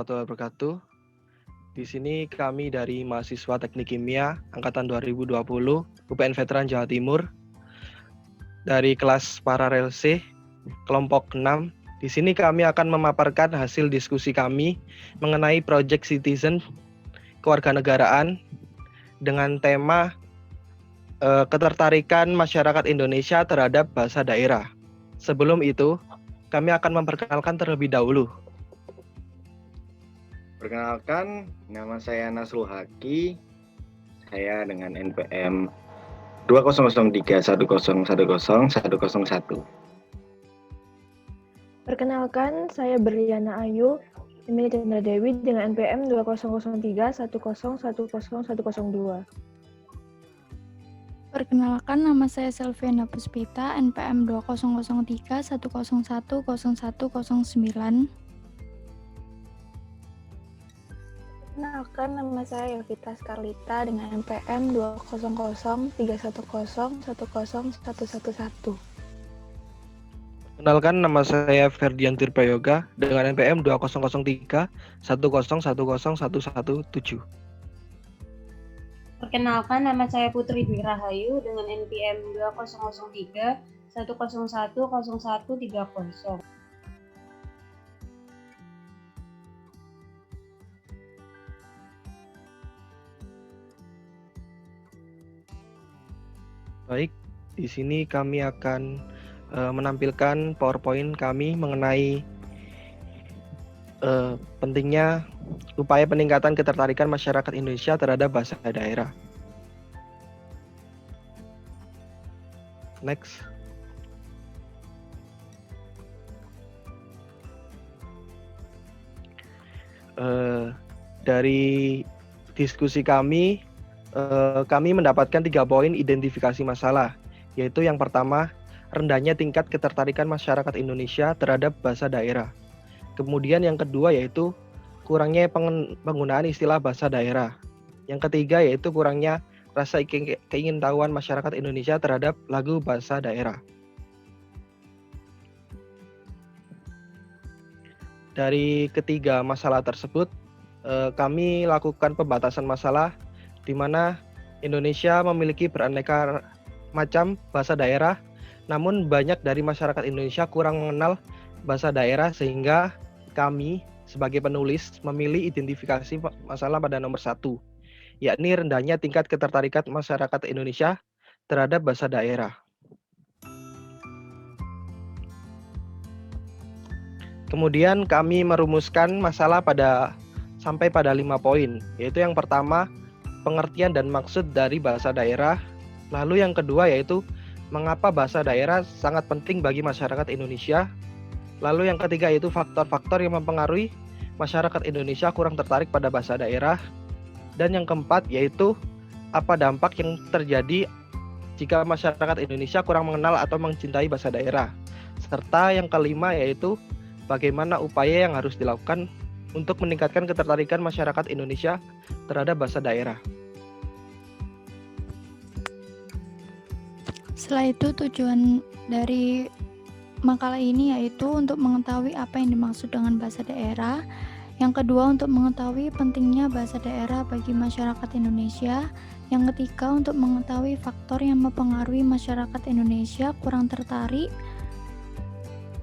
warahmatullahi wabarakatuh. Di sini kami dari mahasiswa Teknik Kimia angkatan 2020 UPN Veteran Jawa Timur dari kelas Paralel C kelompok 6. Di sini kami akan memaparkan hasil diskusi kami mengenai Project Citizen Kewarganegaraan dengan tema ketertarikan masyarakat Indonesia terhadap bahasa daerah. Sebelum itu, kami akan memperkenalkan terlebih dahulu. Perkenalkan, nama saya Nasrul Haki. Saya dengan NPM 200310101001. Perkenalkan, saya Berliana Ayu, Emily Chandra Dewi dengan NPM 200310101002. Perkenalkan, nama saya Selviana Puspita, NPM 20031010100109. Perkenalkan, nama saya Yovita Skarlita dengan NPM 20031010111. Kenalkan, nama saya Ferdian Tirpayoga dengan NPM 200310110117. Perkenalkan, nama saya Putri Dwi Rahayu dengan NPM 200311010130. Baik, di sini kami akan menampilkan PowerPoint kami mengenai pentingnya upaya peningkatan ketertarikan masyarakat Indonesia terhadap bahasa daerah. Next. Dari diskusi kami mendapatkan 3 poin identifikasi masalah, yaitu yang pertama, rendahnya tingkat ketertarikan masyarakat Indonesia terhadap bahasa daerah. Kemudian yang kedua yaitu kurangnya penggunaan istilah bahasa daerah. Yang ketiga yaitu kurangnya rasa keingintahuan masyarakat Indonesia terhadap lagu bahasa daerah. Dari ketiga masalah tersebut, kami lakukan pembatasan masalah di mana Indonesia memiliki beraneka macam bahasa daerah, namun banyak dari masyarakat Indonesia kurang mengenal bahasa daerah sehingga kami sebagai penulis memilih identifikasi masalah pada nomor 1, yakni rendahnya tingkat ketertarikan masyarakat Indonesia terhadap bahasa daerah. Kemudian kami merumuskan masalah sampai pada 5 poin, yaitu yang pertama, pengertian dan maksud dari bahasa daerah. Lalu yang kedua yaitu mengapa bahasa daerah sangat penting bagi masyarakat Indonesia. Lalu yang ketiga yaitu faktor-faktor yang mempengaruhi masyarakat Indonesia kurang tertarik pada bahasa daerah. Dan yang keempat yaitu apa dampak yang terjadi jika masyarakat Indonesia kurang mengenal atau mencintai bahasa daerah. Serta yang kelima yaitu bagaimana upaya yang harus dilakukan untuk meningkatkan ketertarikan masyarakat Indonesia terhadap bahasa daerah. Setelah itu, tujuan dari makalah ini yaitu untuk mengetahui apa yang dimaksud dengan bahasa daerah. Yang kedua, untuk mengetahui pentingnya bahasa daerah bagi masyarakat Indonesia. Yang ketiga, untuk mengetahui faktor yang mempengaruhi masyarakat Indonesia kurang tertarik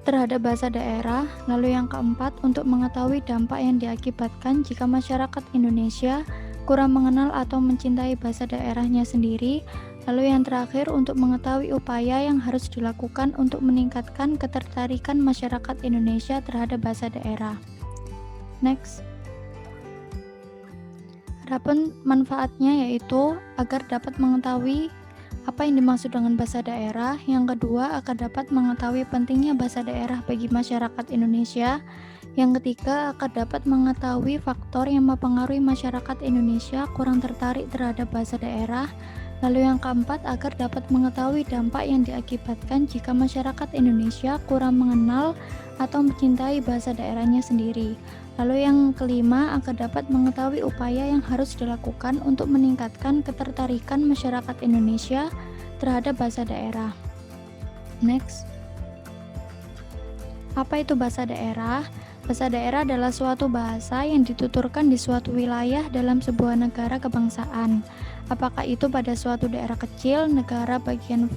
terhadap bahasa daerah. Lalu yang keempat, untuk mengetahui dampak yang diakibatkan jika masyarakat Indonesia kurang mengenal atau mencintai bahasa daerahnya sendiri. Lalu yang terakhir, untuk mengetahui upaya yang harus dilakukan untuk meningkatkan ketertarikan masyarakat Indonesia terhadap bahasa daerah. Next. Adapun manfaatnya yaitu agar dapat mengetahui apa yang dimaksud dengan bahasa daerah. Yang kedua, agar dapat mengetahui pentingnya bahasa daerah bagi masyarakat Indonesia. Yang ketiga, agar dapat mengetahui faktor yang mempengaruhi masyarakat Indonesia kurang tertarik terhadap bahasa daerah. Lalu yang keempat, agar dapat mengetahui dampak yang diakibatkan jika masyarakat Indonesia kurang mengenal atau mencintai bahasa daerahnya sendiri. Lalu yang kelima, agar dapat mengetahui upaya yang harus dilakukan untuk meningkatkan ketertarikan masyarakat Indonesia terhadap bahasa daerah. Next. Apa itu bahasa daerah? Bahasa daerah adalah suatu bahasa yang dituturkan di suatu wilayah dalam sebuah negara kebangsaan. Apakah itu pada suatu daerah kecil, negara bagian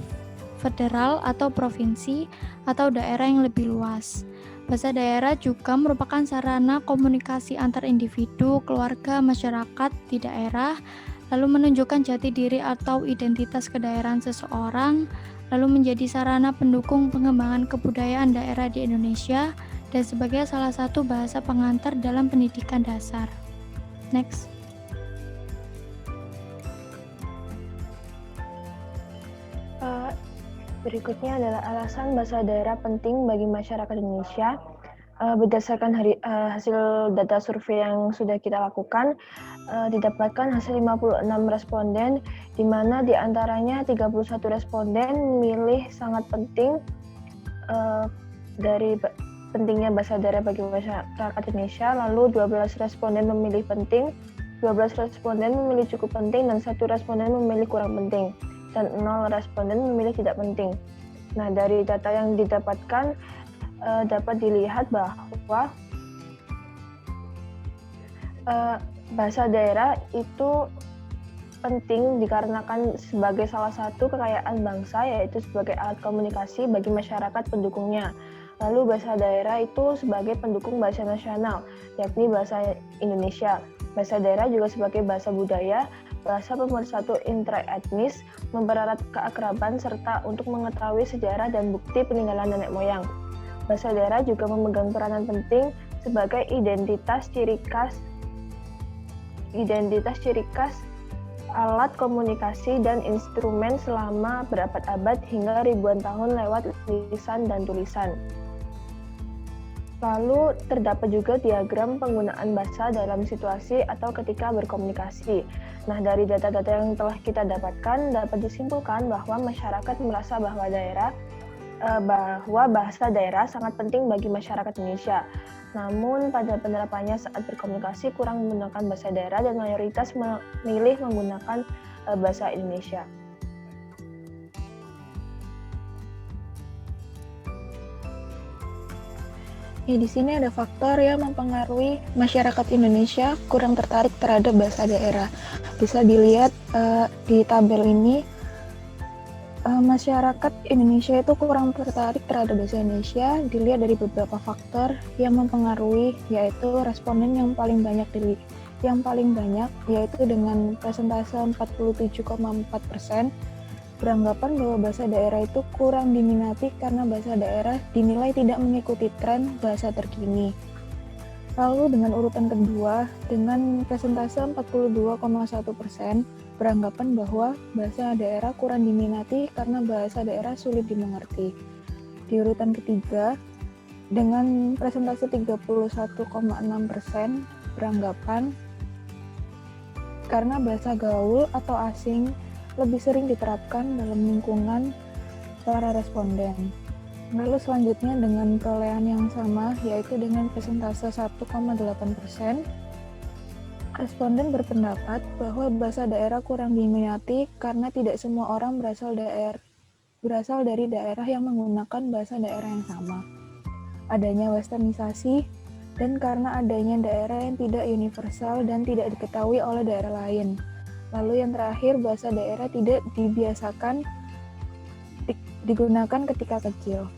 federal atau provinsi, atau daerah yang lebih luas. Bahasa daerah juga merupakan sarana komunikasi antar individu, keluarga, masyarakat di daerah, lalu menunjukkan jati diri atau identitas kedaerahan seseorang, lalu menjadi sarana pendukung pengembangan kebudayaan daerah di Indonesia, dan sebagai salah satu bahasa pengantar dalam pendidikan dasar. Next. Berikutnya adalah alasan bahasa daerah penting bagi masyarakat Indonesia. Berdasarkan hasil data survei yang sudah kita lakukan, didapatkan hasil 56 responden, di mana diantaranya 31 responden memilih sangat penting dari pentingnya bahasa daerah bagi masyarakat Indonesia, lalu 12 responden memilih penting, 12 responden memilih cukup penting, dan 1 responden memilih kurang penting, dan 0 responden memilih tidak penting. Nah, dari data yang didapatkan dapat dilihat bahwa bahasa daerah itu penting dikarenakan sebagai salah satu kekayaan bangsa, yaitu sebagai alat komunikasi bagi masyarakat pendukungnya. Lalu bahasa daerah itu sebagai pendukung bahasa nasional, yakni bahasa Indonesia. Bahasa daerah juga sebagai bahasa budaya, bahasa pemersatu intraetnis, mempererat keakraban, serta untuk mengetahui sejarah dan bukti peninggalan nenek moyang. Bahasa daerah juga memegang peranan penting sebagai identitas ciri khas alat komunikasi dan instrumen selama berabad-abad hingga ribuan tahun lewat lisan dan tulisan. Lalu terdapat juga diagram penggunaan bahasa dalam situasi atau ketika berkomunikasi. Nah, dari data-data yang telah kita dapatkan dapat disimpulkan bahwa masyarakat merasa bahwa bahasa daerah sangat penting bagi masyarakat Indonesia. Namun pada penerapannya saat berkomunikasi kurang menggunakan bahasa daerah dan mayoritas memilih menggunakan bahasa Indonesia. Ya, di sini ada faktor yang mempengaruhi masyarakat Indonesia kurang tertarik terhadap bahasa daerah. Bisa dilihat di tabel ini, masyarakat Indonesia itu kurang tertarik terhadap bahasa Indonesia dilihat dari beberapa faktor yang mempengaruhi, yaitu responden yang paling banyak yaitu dengan persentase 47,4% beranggapan bahwa bahasa daerah itu kurang diminati karena bahasa daerah dinilai tidak mengikuti tren bahasa terkini. Lalu dengan urutan kedua, dengan persentase 42,1%, beranggapan bahwa bahasa daerah kurang diminati karena bahasa daerah sulit dimengerti. Di urutan ketiga, dengan persentase 31,6%, beranggapan karena bahasa gaul atau asing lebih sering diterapkan dalam lingkungan para responden. Lalu selanjutnya dengan perolehan yang sama, yaitu dengan persentase 1,8%, responden berpendapat bahwa bahasa daerah kurang diminati karena tidak semua orang berasal dari daerah yang menggunakan bahasa daerah yang sama. Adanya westernisasi, dan karena adanya daerah yang tidak universal dan tidak diketahui oleh daerah lain. Lalu yang terakhir, bahasa daerah tidak dibiasakan digunakan ketika kecil.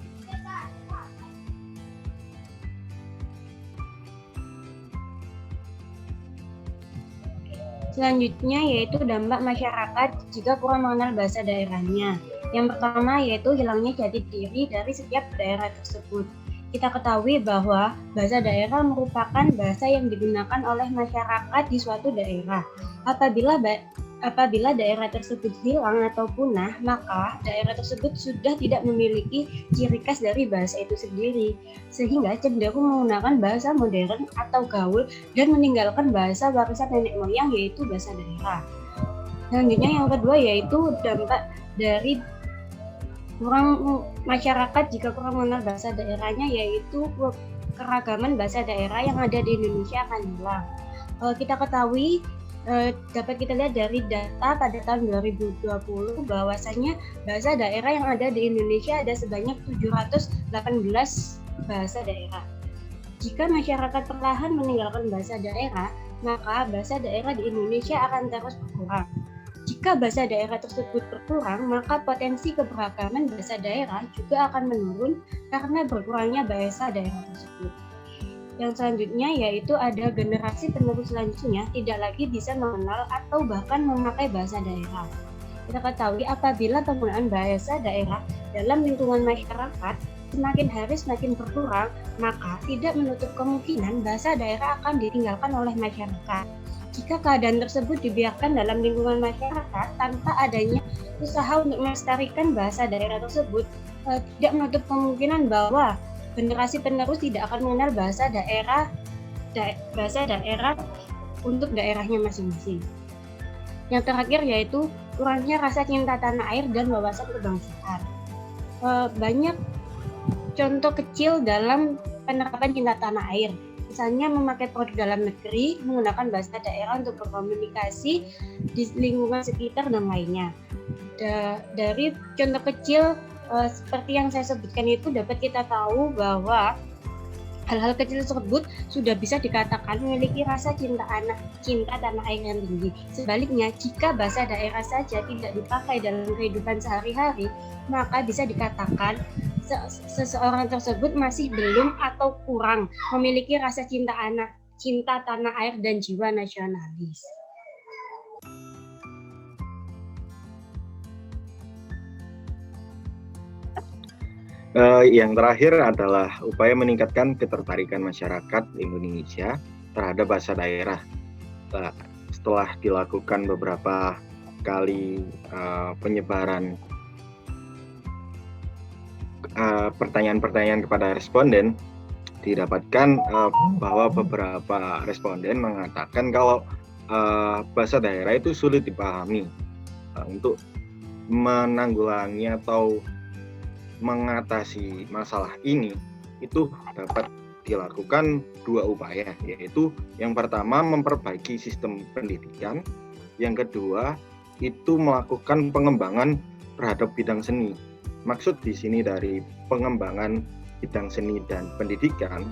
Selanjutnya yaitu dampak masyarakat jika kurang mengenal bahasa daerahnya. Yang pertama yaitu hilangnya jati diri dari setiap daerah tersebut. Kita ketahui bahwa bahasa daerah merupakan bahasa yang digunakan oleh masyarakat di suatu daerah. Apabila daerah tersebut hilang atau punah, maka daerah tersebut sudah tidak memiliki ciri khas dari bahasa itu sendiri, sehingga cenderung menggunakan bahasa modern atau gaul dan meninggalkan bahasa warisan nenek moyang, yaitu bahasa daerah. Selanjutnya yang kedua yaitu dampak dari kurang masyarakat jika kurang mengenal bahasa daerahnya, yaitu keragaman bahasa daerah yang ada di Indonesia akan hilang. Kita ketahui, dapat kita lihat dari data pada tahun 2020 bahwasanya bahasa daerah yang ada di Indonesia ada sebanyak 718 bahasa daerah. Jika masyarakat perlahan meninggalkan bahasa daerah, maka bahasa daerah di Indonesia akan terus berkurang. Jika bahasa daerah tersebut berkurang, maka potensi keberagaman bahasa daerah juga akan menurun karena berkurangnya bahasa daerah tersebut. Yang selanjutnya yaitu ada generasi penerus selanjutnya tidak lagi bisa mengenal atau bahkan memakai bahasa daerah. Kita ketahui apabila penggunaan bahasa daerah dalam lingkungan masyarakat semakin hari semakin berkurang, maka tidak menutup kemungkinan bahasa daerah akan ditinggalkan oleh masyarakat. Jika keadaan tersebut dibiarkan dalam lingkungan masyarakat tanpa adanya usaha untuk melestarikan bahasa daerah tersebut, tidak menutup kemungkinan bahwa generasi penerus tidak akan mengenal bahasa daerah untuk daerahnya masing-masing. Yang terakhir yaitu kurangnya rasa cinta tanah air dan wawasan kebangsaan. Banyak contoh kecil dalam penerapan cinta tanah air. Misalnya memakai produk dalam negeri, menggunakan bahasa daerah untuk berkomunikasi di lingkungan sekitar dan lainnya. Dari contoh kecil seperti yang saya sebutkan itu dapat kita tahu bahwa hal-hal kecil tersebut sudah bisa dikatakan memiliki rasa cinta tanah air yang tinggi. Sebaliknya, jika bahasa daerah saja tidak dipakai dalam kehidupan sehari-hari, maka bisa dikatakan seseorang tersebut masih belum atau kurang memiliki rasa cinta tanah air dan jiwa nasionalis. Yang terakhir adalah upaya meningkatkan ketertarikan masyarakat Indonesia terhadap bahasa daerah. Setelah dilakukan beberapa kali penyebaran pertanyaan-pertanyaan kepada responden, didapatkan bahwa beberapa responden mengatakan kalau bahasa daerah itu sulit dipahami. Untuk menanggulangi atau mengatasi masalah ini itu dapat dilakukan dua upaya, yaitu yang pertama memperbaiki sistem pendidikan, yang kedua itu melakukan pengembangan terhadap bidang seni. Maksud di sini dari pengembangan bidang seni dan pendidikan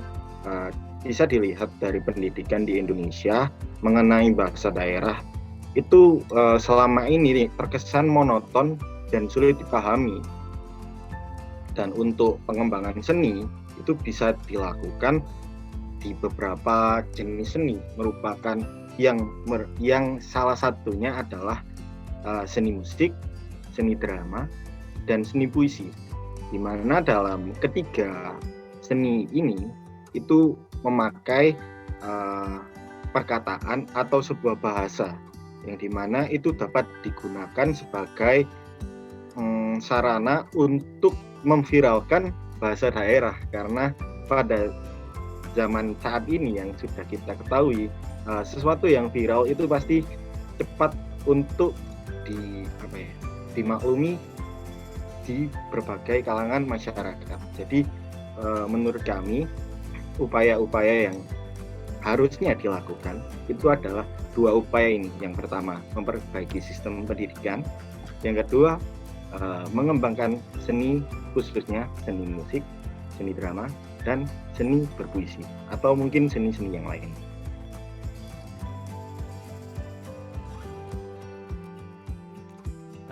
bisa dilihat dari pendidikan di Indonesia mengenai bahasa daerah itu selama ini terkesan monoton dan sulit dipahami. Dan untuk pengembangan seni itu bisa dilakukan di beberapa jenis seni, merupakan yang salah satunya adalah seni musik, seni drama, dan seni puisi. Di mana dalam ketiga seni ini itu memakai perkataan atau sebuah bahasa yang dimana itu dapat digunakan sebagai sarana untuk memviralkan bahasa daerah, karena pada zaman saat ini yang sudah kita ketahui sesuatu yang viral itu pasti cepat untuk dimaklumi di berbagai kalangan masyarakat. Jadi menurut kami upaya-upaya yang harusnya dilakukan itu adalah dua upaya ini. Yang pertama memperbaiki sistem pendidikan, yang kedua mengembangkan seni, khususnya seni musik, seni drama, dan seni berpuisi, atau mungkin seni-seni yang lain.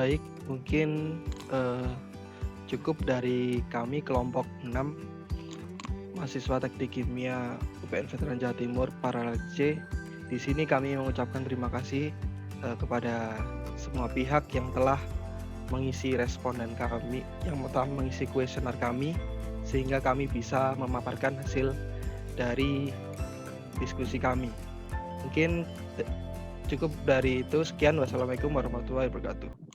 Baik, mungkin cukup dari kami kelompok 6 mahasiswa Teknik Kimia UPN Veteran Jawa Timur Paralel C. Di sini kami mengucapkan terima kasih kepada semua pihak yang telah mengisi responden kami, yang telah mengisi kuesioner kami, sehingga kami bisa memaparkan hasil dari diskusi kami. Mungkin cukup dari itu. Sekian, wassalamualaikum warahmatullahi wabarakatuh.